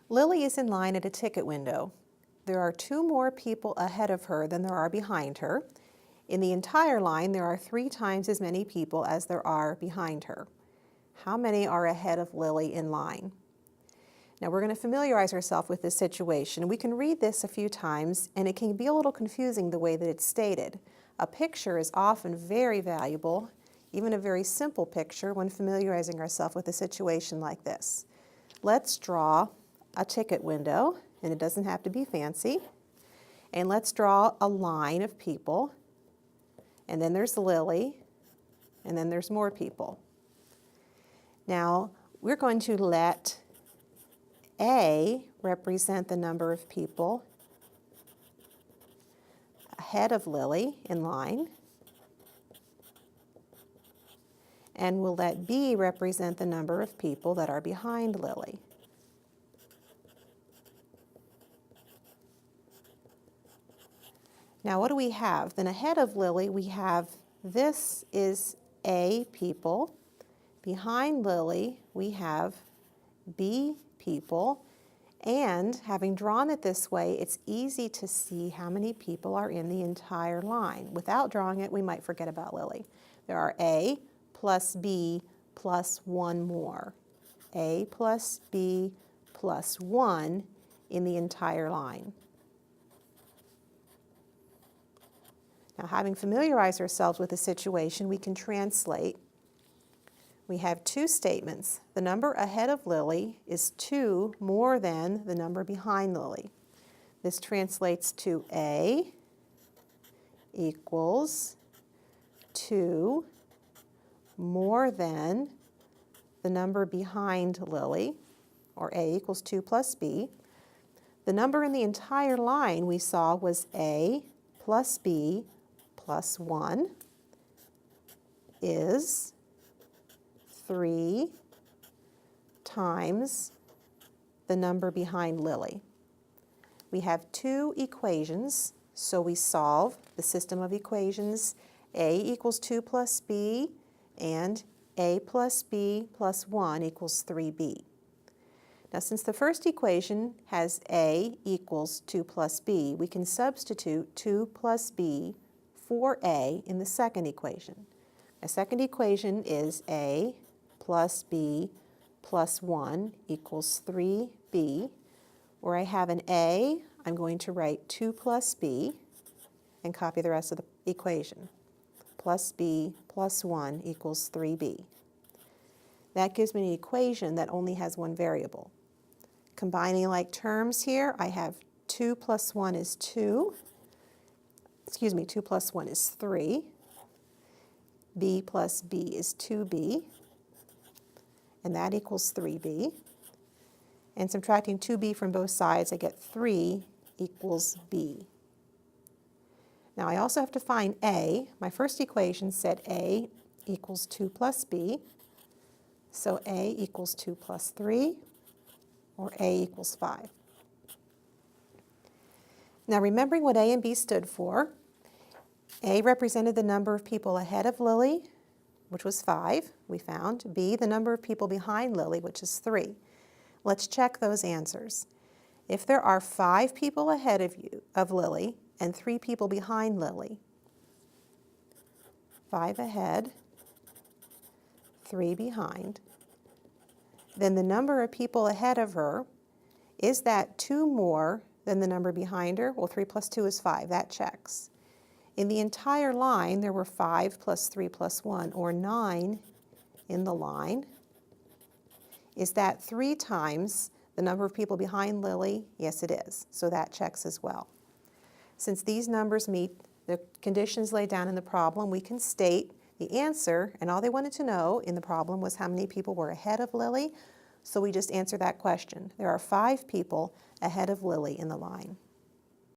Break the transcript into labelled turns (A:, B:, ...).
A: Lily is in line at a ticket window. There are 2 more people ahead of her than there are behind her. In the entire line, there are 3 times as many people as there are behind her. How many are ahead of Lily in line? Now we're going to familiarize ourselves with this situation. We can read this a few times, and it can be a little confusing the way that it's stated. A picture is often very valuable, even a very simple picture, when familiarizing ourselves with a situation like this. Let's draw a ticket window, and it doesn't have to be fancy. And let's draw a line of people, and then there's Lily, and then there's more people. Now, we're going to let A represent the number of people ahead of Lily in line, and we'll let B represent the number of people that are behind Lily. Now what do we have? Then ahead of Lily we have, this is A people. Behind Lily we have B people. And having drawn it this way, it's easy to see how many people are in the entire line. Without drawing it, we might forget about Lily. There are A plus B plus 1 more. A plus B plus 1 in the entire line. Now, having familiarized ourselves with the situation, we can translate. We have 2 statements. The number ahead of Lily is 2 more than the number behind Lily. This translates to A equals 2 more than the number behind Lily, or A equals 2 plus B. The number in the entire line we saw was A plus B plus 1 is 3 times the number behind Lily. We have 2 equations, so we solve the system of equations. A equals 2 plus B, and A plus B plus 1 equals 3B. Now, since the first equation has A equals 2 plus B, we can substitute 2 plus B for A in the second equation. The second equation is A plus B plus 1 equals 3B. Where I have an A, I'm going to write 2 plus B and copy the rest of the equation. Plus B plus 1 equals 3B. That gives me an equation that only has 1 variable. Combining like terms here, I have 2 plus 1 is 2. 2 plus 1 is 3. B plus B is 2B, and that equals 3B. And subtracting 2B from both sides, I get 3 equals B. Now I also have to find A. My first equation said A equals 2 plus B. So A equals 2 plus 3, or A equals 5. Now remembering what A and B stood for, A represented the number of people ahead of Lily, which was 5, we found. B, the number of people behind Lily, which is 3. Let's check those answers. If there are 5 people ahead of Lily, and 3 people behind Lily, 5 ahead, 3 behind, then the number of people ahead of her, is that 2 more than the number behind her? Well, 3 plus 2 is 5. That checks. In the entire line, there were 5 plus 3 plus 1, or 9 in the line. Is that 3 times the number of people behind Lily? Yes, it is. So that checks as well. Since these numbers meet the conditions laid down in the problem, we can state the answer, and all they wanted to know in the problem was how many people were ahead of Lily, so we just answer that question. There are 5 people ahead of Lily in the line.